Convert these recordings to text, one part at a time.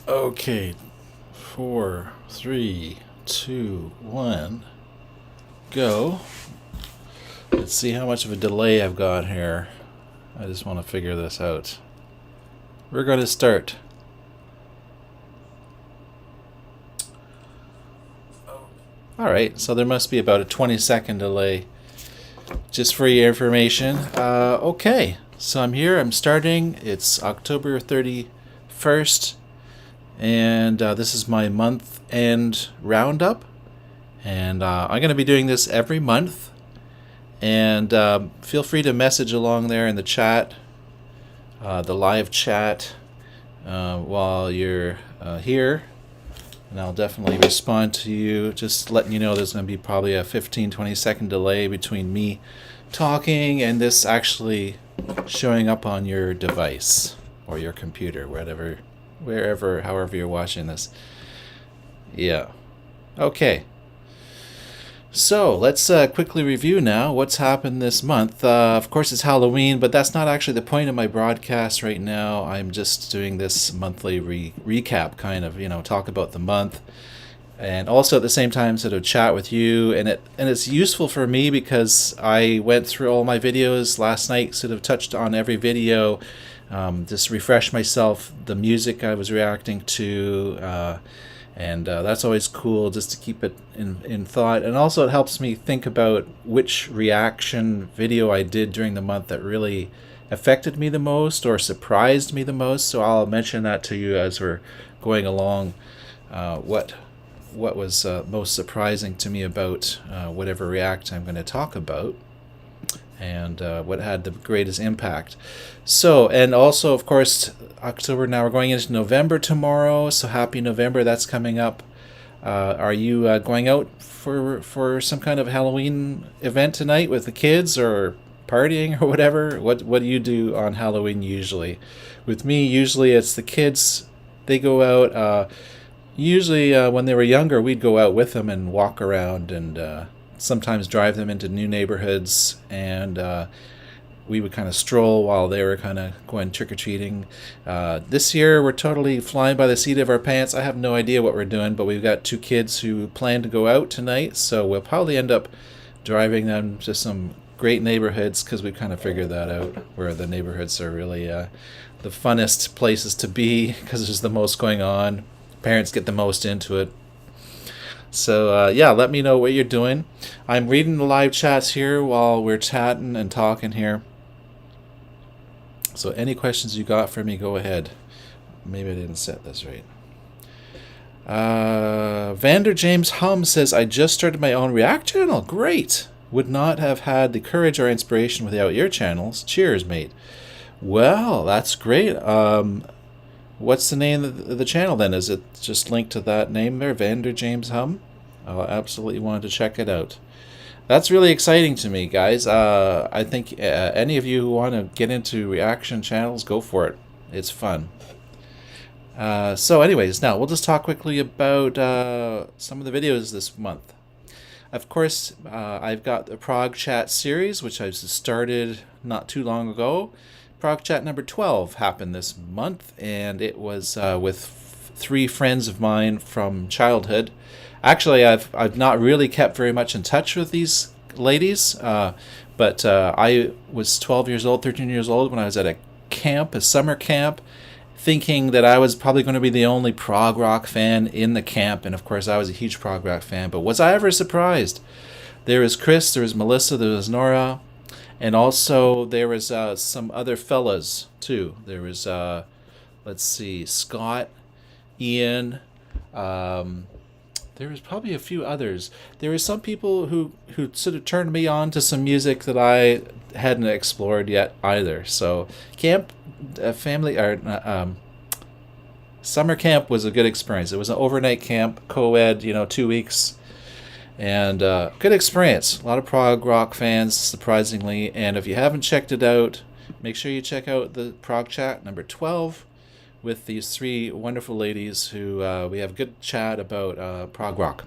Okay, 4, 3, 2, 1, go. Let's see how much of a delay I've got here. I just want to figure this out. We're going to start. Alright, so there must be about a 20-second delay. Just for your information. Okay, so I'm here, I'm starting. It's October 31st. And this is my month-end roundup. And I'm going to be doing this every month. And feel free to message along there in the chat, the live chat, while you're here. And I'll definitely respond to you. Just letting you know there's going to be probably a 15-20 second delay between me talking and this actually showing up on your device or your computer, wherever, however you're watching this. Yeah. Okay. So let's quickly review now what's happened this month. Of course, it's Halloween, but that's not actually the point of my broadcast right now. I'm just doing this monthly recap, kind of, talk about the month, and also at the same time sort of chat with you. And it's useful for me because I went through all my videos last night, sort of touched on every video, just refresh myself, the music I was reacting to. And that's always cool just to keep it in thought. And also it helps me think about which reaction video I did during the month that really affected me the most or surprised me the most. So I'll mention that to you as we're going along, what was most surprising to me about whatever react I'm going to talk about, and what had the greatest impact. So, and also, of course, October, now we're going into November tomorrow, so happy November, that's coming up. Are you going out for some kind of Halloween event tonight with the kids, or partying, or whatever? What do you do on Halloween usually? With me, usually it's the kids. They go out. Usually when they were younger, we'd go out with them and walk around and sometimes drive them into new neighborhoods, and we would kind of stroll while they were kind of going trick-or-treating. This year we're totally flying by the seat of our pants. I have no idea what we're doing, but we've got two kids who plan to go out tonight, so we'll probably end up driving them to some great neighborhoods, because we've kind of figured that out, where the neighborhoods are really the funnest places to be, because there's the most going on. Parents get the most into it. So, yeah, let me know what you're doing. I'm reading the live chats here while we're chatting and talking here. So any questions you got for me, go ahead. Maybe I didn't set this right. Vander James Hum says, I just started my own React channel. Great. Would not have had the courage or inspiration without your channels. Cheers, mate. Well, that's great. What's the name of the channel then? Is it just linked to that name there, Vander James Hum? I absolutely wanted to check it out. That's really exciting to me, guys. I think any of you who want to get into reaction channels, go for it. It's fun. So anyways, now we'll just talk quickly about some of the videos this month. Of course, I've got the Prog Chat series, which I started not too long ago. Prog Chat number 12 happened this month, and it was with three friends of mine from childhood. Actually, I've not really kept very much in touch with these ladies, but I was 12 years old, 13 years old when I was at a summer camp, thinking that I was probably going to be the only prog rock fan in the camp, and of course I was a huge prog rock fan, but was I ever surprised? There was Chris, there was Melissa, there was Nora, and also there was some other fellas too. There was, let's see, Scott, Ian, there was probably a few others. There were some people who sort of turned me on to some music that I hadn't explored yet either. So summer camp was a good experience. It was an overnight camp, co-ed, 2 weeks, and good experience. A lot of prog rock fans, surprisingly. And if you haven't checked it out, make sure you check out the Prog Chat number 12. With these three wonderful ladies who we have good chat about prog rock.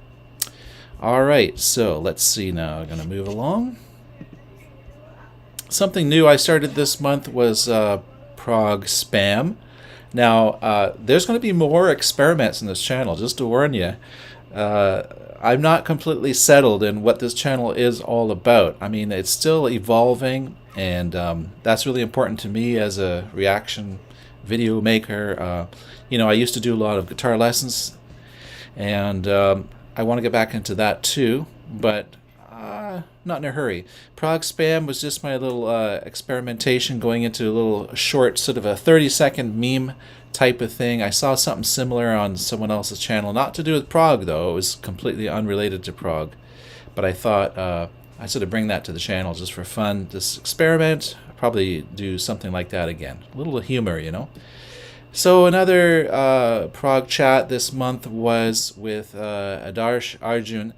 All right, so let's see now. I'm going to move along. Something new I started this month was Prog Spam. Now, there's going to be more experiments in this channel, just to warn you. I'm not completely settled in what this channel is all about. I mean, it's still evolving, and that's really important to me as a reaction video maker. I used to do a lot of guitar lessons, and I want to get back into that too, but not in a hurry. Prog Spam was just my little experimentation, going into a little short, sort of a 30-second meme type of thing. I saw something similar on someone else's channel, not to do with prog though. It was completely unrelated to prog, but I thought I'd sort of bring that to the channel just for fun, just experiment. I'll probably do something like that again. A little humor, So another prog chat this month was with Adarsh Arjun,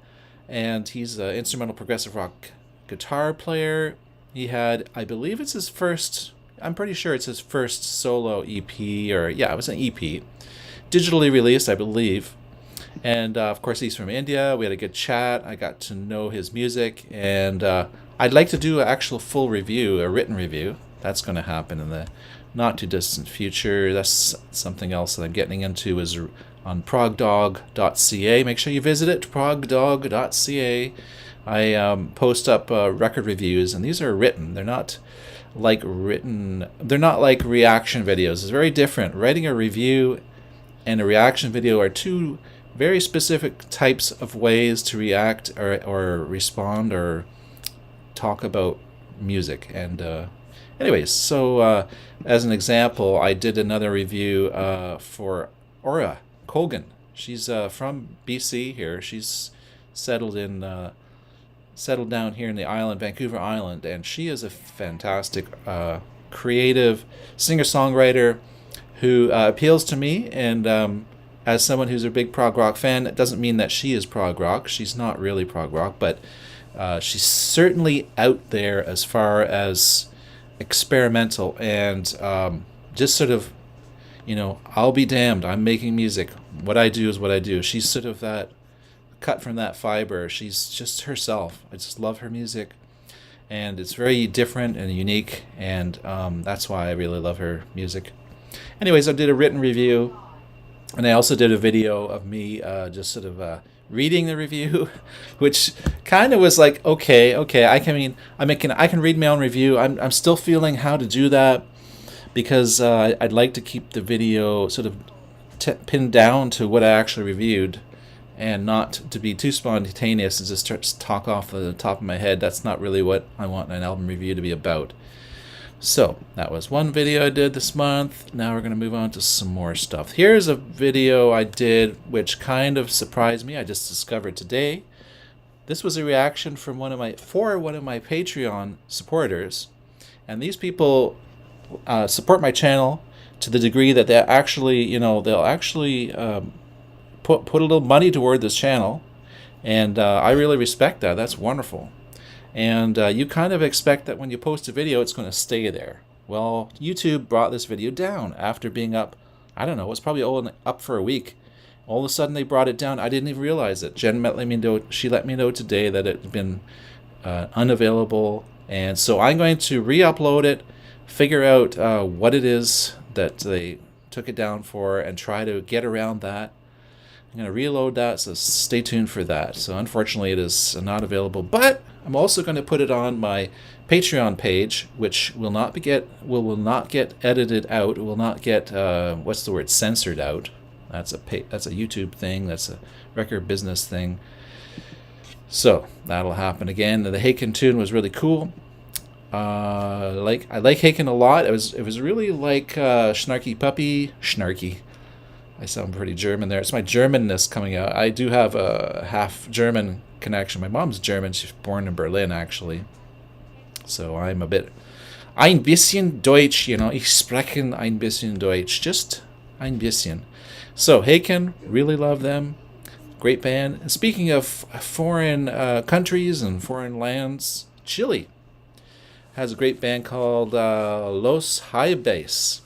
and he's an instrumental progressive rock guitar player. He had, I believe it's his first, I'm pretty sure it's his first solo EP, or yeah, it was an EP, digitally released, I believe. And of course, he's from India. We had a good chat. I got to know his music, and I'd like to do an actual full review, a written review. That's going to happen in the not too distant future. That's something else that I'm getting into, is on progdog.ca. Make sure you visit it, progdog.ca. I post up record reviews, and these are written. They're not like reaction videos. It's very different. Writing a review and a reaction video are two very specific types of ways to react or respond or talk about music. And anyways, so as an example, I did another review for Aura Colgan. She's from BC here. She's settled down here in the island, Vancouver Island, and she is a fantastic creative singer-songwriter who appeals to me. And as someone who's a big prog rock fan, it doesn't mean that she is prog rock. She's not really prog rock, but she's certainly out there as far as experimental and just sort of, I'll be damned, I'm making music. What I do is what I do. She's sort of that, cut from that fiber. She's just herself. I just love her music, and it's very different and unique, and that's why I really love her music. Anyways, I did a written review, and I also did a video of me just sort of reading the review, which kind of was like, okay, I can read my own review. I'm still feeling how to do that, because I'd like to keep the video sort of pinned down to what I actually reviewed, and not to be too spontaneous and just start to talk off the top of my head. That's not really what I want an album review to be about. So that was one video I did this month. Now we're going to move on to some more stuff. Here's a video I did which kind of surprised me. I just discovered today. This was a reaction from one of my Patreon supporters, and these people support my channel to the degree that they actually, they'll actually put a little money toward this channel, and I really respect that. That's wonderful. And you kind of expect that when you post a video, it's going to stay there. Well, YouTube brought this video down after being up, I don't know, it was probably up for a week. All of a sudden they brought it down. I didn't even realize it. Jen she let me know today that it had been unavailable, and so I'm going to re-upload it, figure out what it is that they took it down for, and try to get around that. I'm going to reload that, so stay tuned for that. So unfortunately it is not available, but I'm also going to put it on my Patreon page, which will not get edited out. It will not get censored out. That's a YouTube thing. That's a record business thing. So that'll happen again. The Haken tune was really cool. I like Haken a lot. It was really like Snarky Puppy. Snarky. I sound pretty German there. It's my Germanness coming out. I do have a half German connection. My mom's German. She's born in Berlin, actually. So I'm a bit... Ein bisschen Deutsch, Ich spreche ein bisschen Deutsch. Just ein bisschen. So, Haken, really love them. Great band. And speaking of foreign countries and foreign lands, Chile has a great band called Los Haibes.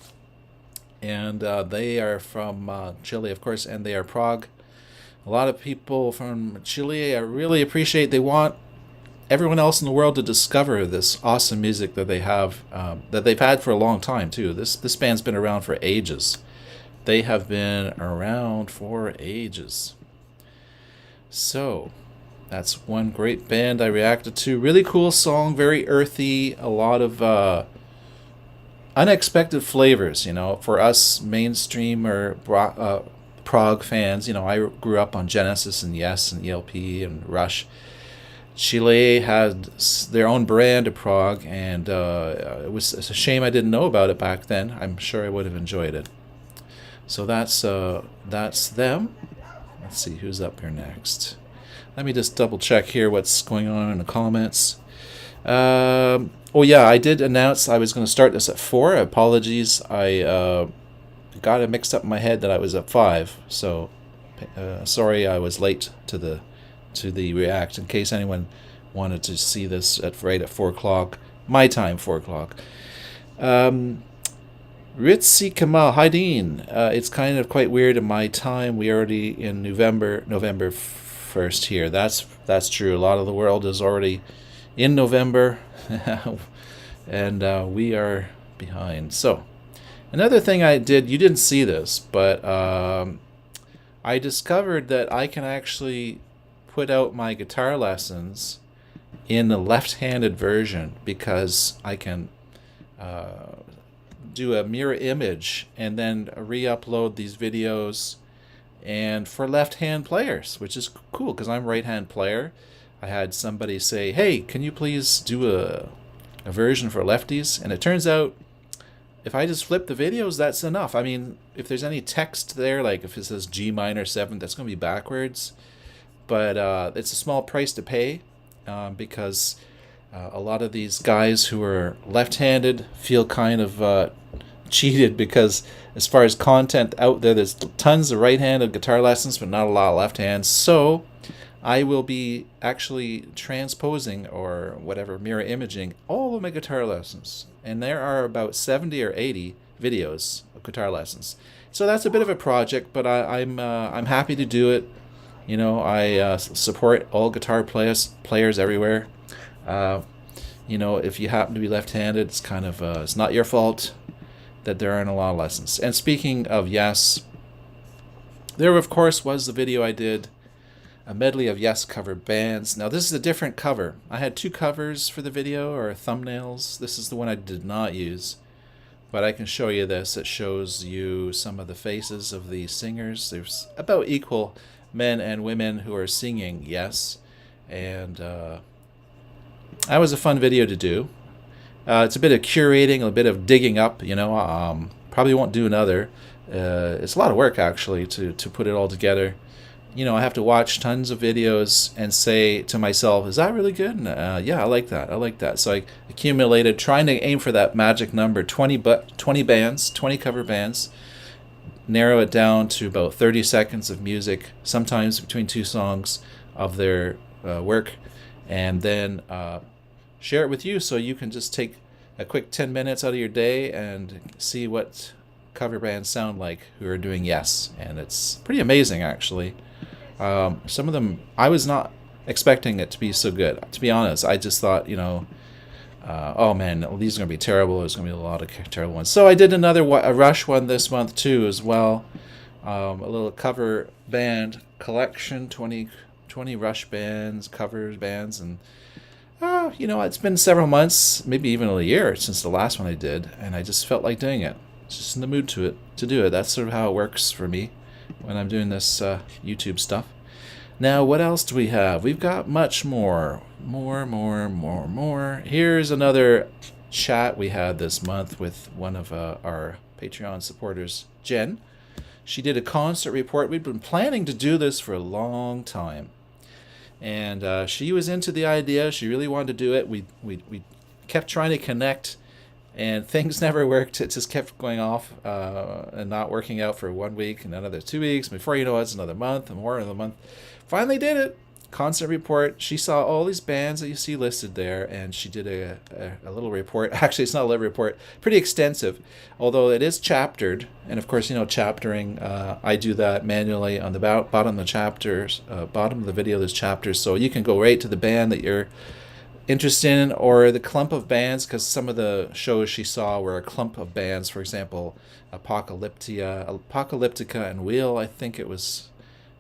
And they are from Chile, of course, and they are Prague. A lot of people from Chile, I really appreciate. They want everyone else in the world to discover this awesome music that they have, that they've had for a long time too. This band's been around for ages, They have been around for ages. So, that's one great band I reacted to. Really cool song, very earthy, a lot of unexpected flavors, for us mainstream or prog fans. I grew up on Genesis and Yes and ELP and Rush. Chile had their own brand of prog, and it's a shame I didn't know about it back then. I'm sure I would have enjoyed it. So that's them. Let's see who's up here next. Let me just double check here what's going on in the comments. Oh yeah, I did announce I was going to start this at 4. Apologies, I got it mixed up in my head that I was at 5. So sorry I was late to the react. In case anyone wanted to see this right at 4 o'clock my time, 4 o'clock. Ritzi Kamal, hi Dean. It's kind of quite weird in my time. We already in November 1st here. That's true. A lot of the world is already in November, and we are behind. So another thing I did, you didn't see this, but I discovered that I can actually put out my guitar lessons in the left-handed version, because I can do a mirror image and then re-upload these videos, and for left-hand players, which is cool because I'm a right-hand player. I had somebody say, hey, can you please do a version for lefties? And it turns out if I just flip the videos, that's enough. I mean, if there's any text there, like if it says G minor 7, that's going to be backwards. But it's a small price to pay, because a lot of these guys who are left-handed feel kind of cheated, because as far as content out there's tons of right-handed guitar lessons, but not a lot of left-hands. So I will be actually transposing, or whatever, mirror imaging, all of my guitar lessons. And there are about 70 or 80 videos of guitar lessons. So that's a bit of a project, but I'm happy to do it. I support all guitar players everywhere. If you happen to be left-handed, it's kind of it's not your fault that there aren't a lot of lessons. And speaking of Yes, there of course was the video I did, a medley of Yes cover bands. Now this is a different cover. I had 2 covers for the video, or thumbnails. This is the one I did not use, but I can show you this. It shows you some of the faces of the singers. There's about equal men and women who are singing Yes, and that was a fun video to do. It's a bit of curating, a bit of digging up, probably won't do another. It's a lot of work actually to put it all together. I have to watch tons of videos and say to myself, is that really good? And, yeah, I like that. So I accumulated, trying to aim for that magic number, 20 bands, 20 cover bands, narrow it down to about 30 seconds of music, sometimes between 2 songs of their work, and then share it with you, so you can just take a quick 10 minutes out of your day and see what cover bands sound like who are doing Yes. And it's pretty amazing, actually. Some of them, I was not expecting it to be so good. To be honest, I just thought, oh man, these are going to be terrible. There's going to be a lot of terrible ones. So I did a Rush one this month too as well. A little cover band collection, 20 Rush bands, covers bands, and it's been several months, maybe even a year since the last one I did, and I just felt like doing it. Just in the mood to do it. That's sort of how it works for me when I'm doing this YouTube stuff. Now, what else do we have? We've got much more. Here's another chat we had this month with one of our Patreon supporters, Jen. She did a concert report. We've been planning to do this for a long time. And she was into the idea. She really wanted to do it. We kept trying to connect, and things never worked. It just kept going off and not working out for 1 week, and another 2 weeks. Before you know it, it's another month, and more another month. Finally did it. Concert report. She saw all these bands that you see listed there, and she did a little report. Actually, it's not a little report. Pretty extensive, although it is chaptered. And of course, chaptering. I do that manually on the bottom of the chapters. Bottom of the video, there's chapters, so you can go right to the band that you're interested in, or the clump of bands, because some of the shows she saw were a clump of bands. For example, Apocalyptica and Wheel, I think it was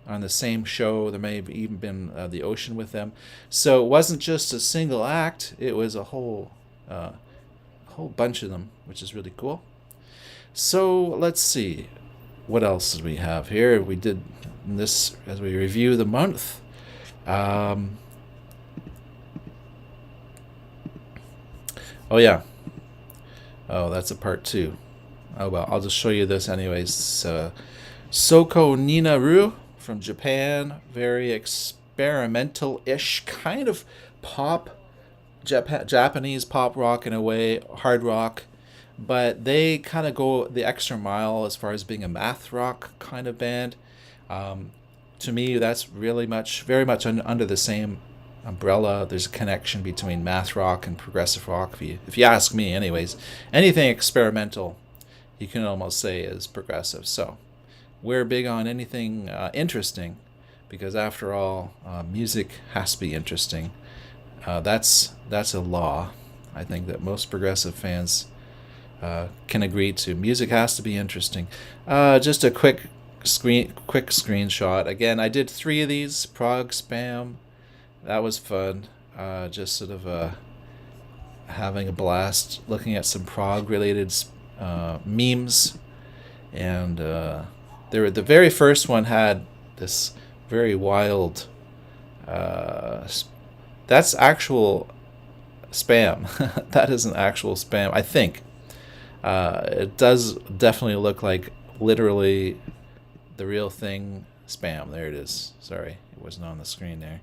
on the same show. There may have even been The Ocean with them. So it wasn't just a single act, it was a whole bunch of them, which is really cool. So let's see, what else did we have here? We did this as we review the month. Oh yeah. Oh, that's a part 2. Oh well, I'll just show you this anyways. Soko Ninaru from Japan, very experimental-ish kind of pop, Japanese pop rock in a way, hard rock, but they kind of go the extra mile as far as being a math rock kind of band. To me, that's really very much under the same umbrella. There's a connection between math rock and progressive rock, if you ask me anyways. Anything experimental, you can almost say is progressive. So we're big on anything interesting, because after all, music has to be interesting. That's a law, I think, that most progressive fans can agree to. Music has to be interesting. Just a quick screenshot. Again, I did 3 of these. Prog Spam, that was fun. Just sort of having a blast looking at some prog related memes. And the very first one had this very wild, that's actual spam. That isn't actual spam, I think. It does definitely look like literally the real thing spam. There it is. Sorry, it wasn't on the screen there.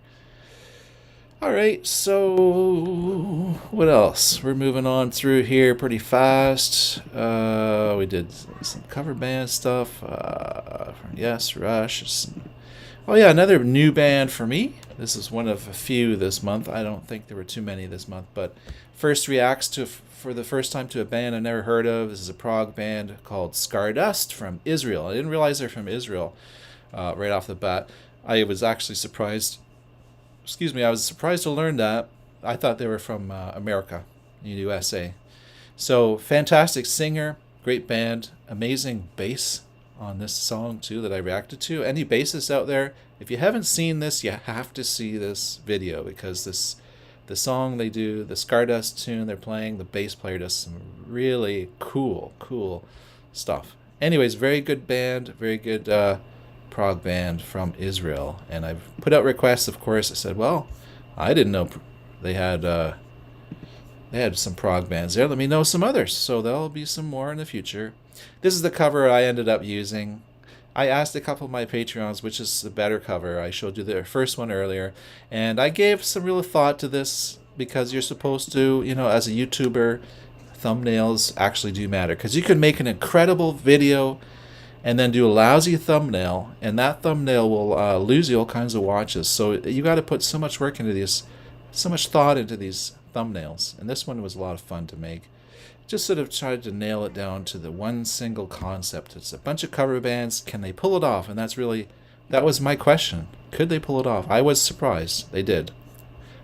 Alright, so what else? We're moving on through here pretty fast. We did some cover band stuff. Yes, Rush. Oh yeah, another new band for me. This is one of a few this month. I don't think there were too many this month, but first reacts for the first time to a band I've never heard of. This is a prog band called Stardust from Israel. I didn't realize they're from Israel right off the bat. I was actually surprised. I was surprised to learn that. I thought they were from America, USA. So, fantastic singer, great band, amazing bass on this song too that I reacted to. Any bassists out there, if you haven't seen this, you have to see this video, because the song they do, the Stardust tune they're playing, the bass player does some really cool stuff. Anyways, very good band, very good prog band from Israel. And I've put out requests, of course. I said, well, I didn't know they had some prog bands there. Let me know some others. So there'll be some more in the future. This is the cover I ended up using. I asked a couple of my Patreons which is the better cover. I showed you the first one earlier, and I gave some real thought to this, because you're supposed to, as a YouTuber, thumbnails actually do matter, because you can make an incredible video and then do a lousy thumbnail, and that thumbnail will lose you all kinds of watches. So you got to put so much work into these, so much thought into these thumbnails, and this one was a lot of fun to make. Just sort of tried to nail it down to the one single concept. It's a bunch of cover bands. Can they pull it off? And that was my question. Could they pull it off? I was surprised they did.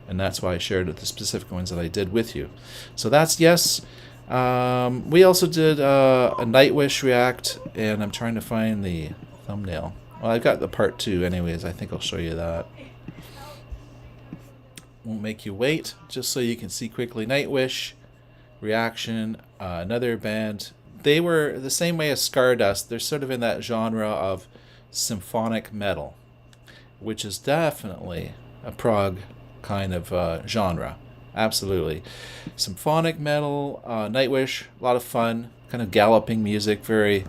And that's why I shared the specific ones that I did with you. So that's yes. We also did a Nightwish react, and I'm trying to find the thumbnail. Well, I've got the part 2 anyways. I think I'll show you that. Won't make you wait, just so you can see quickly. Nightwish reaction, another band. They were the same way as Stardust. They're sort of in that genre of symphonic metal, which is definitely a prog kind of genre. Absolutely. Symphonic metal, Nightwish, a lot of fun, kind of galloping music, very,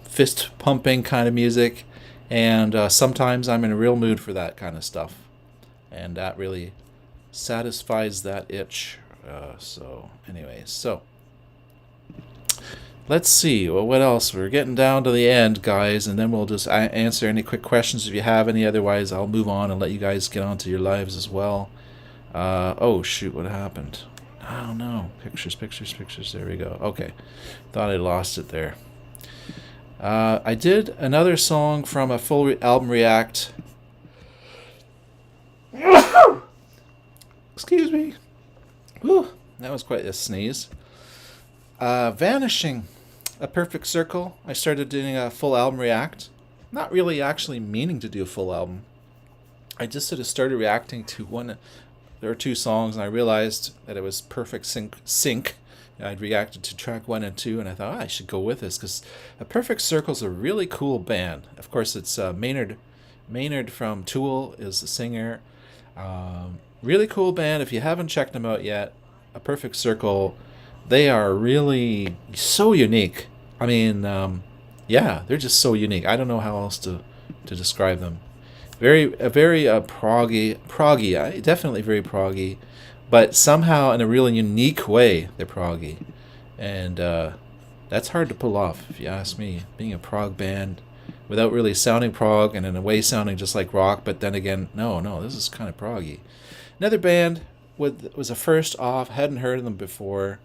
fist pumping kind of music. And sometimes I'm in a real mood for that kind of stuff. And that really satisfies that itch. So let's see. Well, what else? We're getting down to the end, guys, and then we'll just answer any quick questions if you have any. Otherwise, I'll move on and let you guys get on to your lives as well. Oh, shoot, what happened? Oh, no. Pictures. There we go. Okay. Thought I lost it there. I did another song from a full album react. Excuse me. Whew, that was quite a sneeze. Vanishing. A Perfect Circle. I started doing a full album react. Not really actually meaning to do a full album. I just sort of started reacting to one or two songs, and I realized that it was perfect sync. I'd reacted to track 1 and 2, and I thought, I should go with this, because A Perfect Circle is a really cool band. Of course, it's Maynard from Tool is the singer. Really cool band. If you haven't checked them out yet, A Perfect Circle, they are really so unique. I mean, yeah, they're just so unique. I don't know how else to describe them. Very proggy, definitely very proggy, but somehow in a really unique way they're proggy, and that's hard to pull off, if you ask me. Being a prog band without really sounding prog, and in a way sounding just like rock, but then again, no, this is kind of proggy. Another band was a first off, hadn't heard of them before.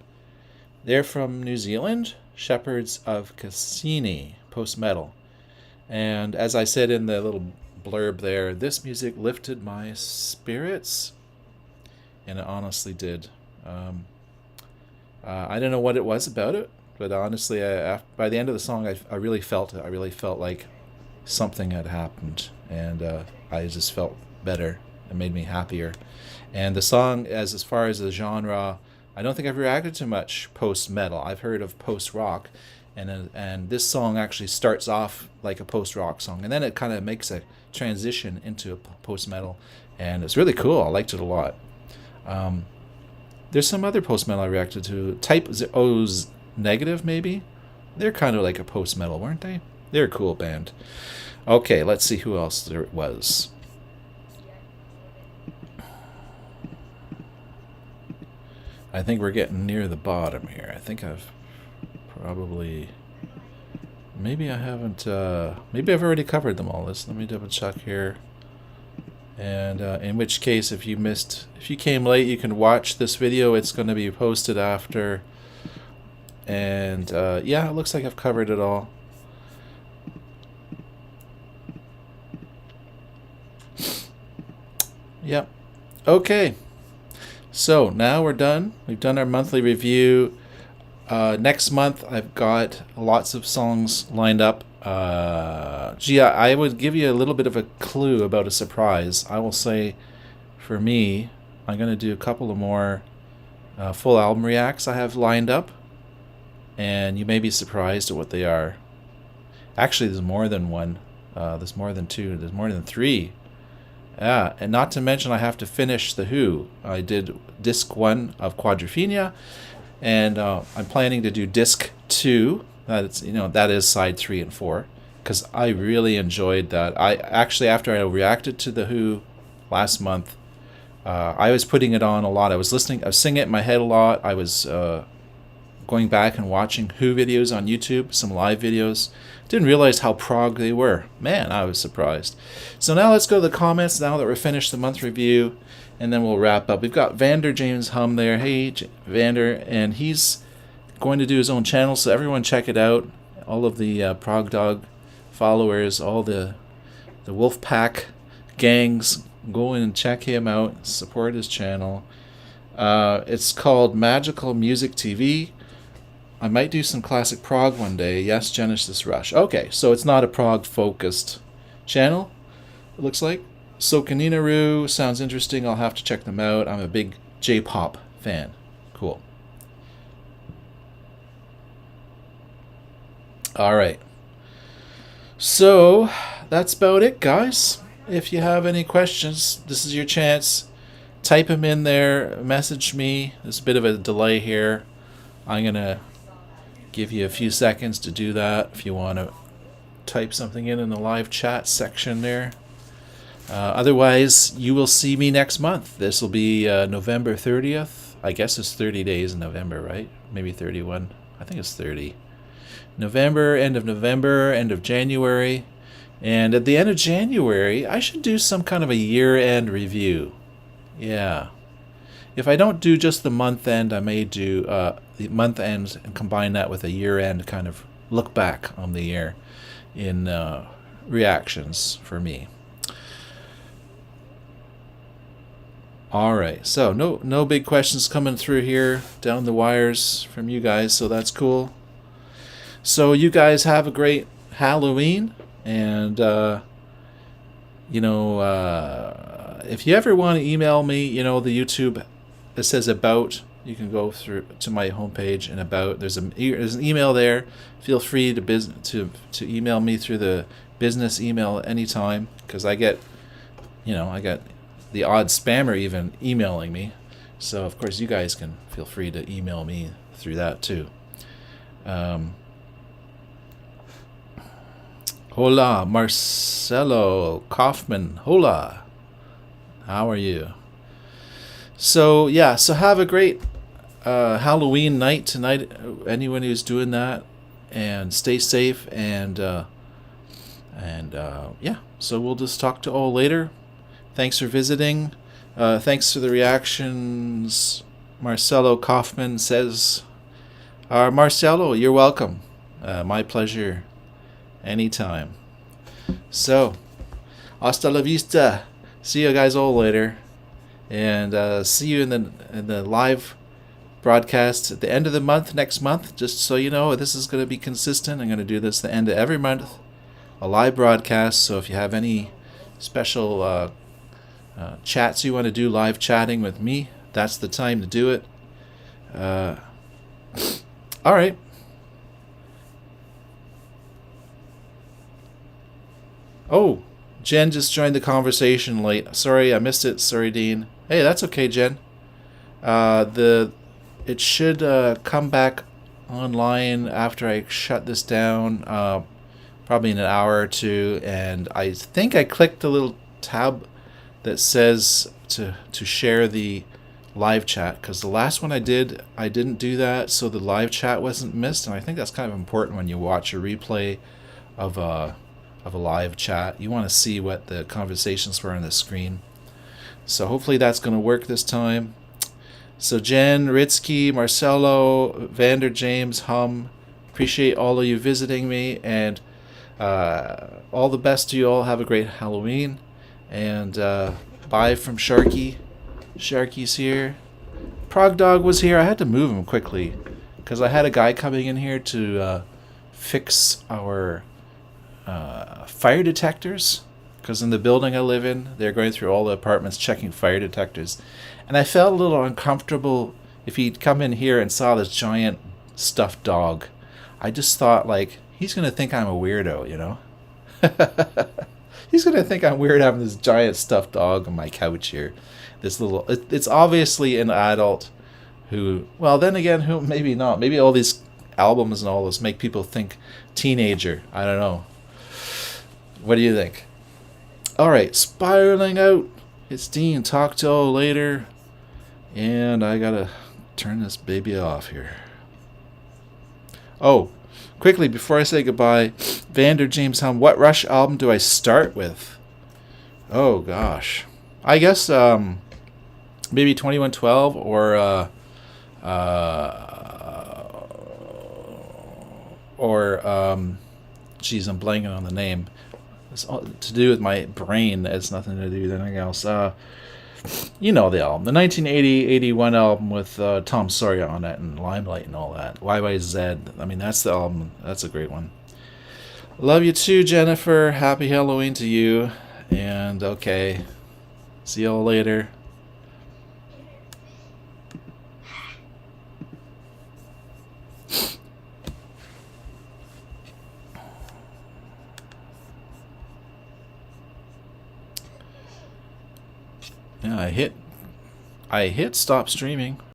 They're from New Zealand, Shepherds of Cassini, post-metal. And as I said in the little blurb there, this music lifted my spirits, and it honestly did. I don't know what it was about it, but honestly, by the end of the song, I really felt it. I really felt like something had happened, and I just felt better. It made me happier. And the song, as far as the genre, I don't think I've reacted to much post-metal. I've heard of post-rock, and this song actually starts off like a post-rock song, and then it kind of makes a transition into a post-metal, and it's really cool. I liked it a lot. There's some other post-metal I reacted to. Type O's Negative, maybe? They're kind of like a post-metal, weren't they? They're a cool band. Okay, let's see who else there was. I think we're getting near the bottom here. I think I've probably... Maybe I haven't... maybe I've already covered them all. Let me double check here. And in which case, if you came late, you can watch this video. It's going to be posted after. And yeah, it looks like I've covered it all. Yep. Okay. So now we're done. We've done our monthly review. Next month, I've got lots of songs lined up. Gee, I would give you a little bit of a clue about a surprise. I will say, for me, I'm going to do a couple of more full album reacts I have lined up. And you may be surprised at what they are. Actually, there's more than one. There's more than two. There's more than three. Yeah, and not to mention I have to finish The Who. I did disc 1 of Quadrophenia, and I'm planning to do disc 2. That is side 3 and 4, because I really enjoyed that. I actually, after I reacted to The Who last month, I was putting it on a lot. I was singing it in my head a lot. I was going back and watching Who videos on YouTube, some live videos. Didn't realize how prog they were. Man, I was surprised. So now let's go to the comments now that we're finished the month review, and then we'll wrap up. We've got Vander James Hum there. Hey, Vander, and he's going to do his own channel, so everyone check it out. All of the Prog Dog followers, all the Wolf Pack gangs, go in and check him out, support his channel. It's called Magical Music TV. I might do some classic prog one day. Yes, Genesis Rush. Okay, so it's not a prog-focused channel, it looks like. So Kaninaru sounds interesting. I'll have to check them out. I'm a big J-pop fan. Cool. All right. So that's about it, guys. If you have any questions, this is your chance. Type them in there. Message me. There's a bit of a delay here. I'm going to give you a few seconds to do that if you want to type something in the live chat section there. Otherwise, you will see me next month. This will be November 30th. I guess it's 30 days in November, right? Maybe 31. I think it's 30. November, end of January. And at the end of January, I should do some kind of a year-end review. Yeah. If I don't do just the month end, I may do the month end and combine that with a year end kind of look back on the year in reactions for me. All right, so no big questions coming through here down the wires from you guys, so that's cool. So you guys have a great Halloween, and if you ever want to email me, the YouTube, it says about. You can go through to my homepage and about. There's an email there. Feel free to email me through the business email anytime, because I get the odd spammer even emailing me. So of course you guys can feel free to email me through that too. Hola, Marcelo Kaufman. Hola. How are you? So have a great Halloween night tonight, anyone who's doing that, and stay safe, and so we'll just talk to all later. Thanks for visiting. Thanks for the reactions. Marcelo Kaufman says, Marcelo, you're welcome. My pleasure. Anytime. So, hasta la vista. See you guys all later. And see you in the live broadcast at the end of the month, next month. Just so you know, this is going to be consistent. I'm going to do this the end of every month. A live broadcast. So if you have any special chats you want to do, live chatting with me, that's the time to do it. All right. Oh, Jen just joined the conversation late. Sorry, I missed it. Sorry, Dean. Hey, that's okay, Jen. It should come back online after I shut this down, probably in an hour or two. And I think I clicked the little tab that says to share the live chat, because the last one I didn't do that, so the live chat wasn't missed. And I think that's kind of important when you watch a replay of a live chat. You want to see what the conversations were on the screen. So hopefully that's going to work this time. So Jen, Ritsky, Marcelo, Vander, James, Hum, appreciate all of you visiting me, and all the best to you all. Have a great Halloween, and bye from Sharky. Sharky's here. Prog Dog was here. I had to move him quickly because I had a guy coming in here to fix our fire detectors, because in the building I live in, they're going through all the apartments checking fire detectors, and I felt a little uncomfortable if he'd come in here and saw this giant stuffed dog. I just thought, like, he's going to think I'm a weirdo, He's going to think I'm weird having this giant stuffed dog on my couch here. It's obviously an adult who, well, then again, who maybe not. Maybe all these albums and all this make people think teenager. I don't know. What do you think? All right, spiraling out. It's Dean. Talk to all later. And I gotta turn this baby off here. Oh, quickly before I say goodbye, Vander James Hum, what Rush album do I start with? Oh gosh, I guess maybe 2112 or geez, I'm blanking on the name. It's all to do with my brain. It's nothing to do with anything else. You know the album, the 1980-81 album with Tom Sawyer on it and Limelight and all that. YYZ. I mean, that's the album. That's a great one. Love you too, Jennifer. Happy Halloween to you. And okay, see y'all later. Yeah, I hit stop streaming.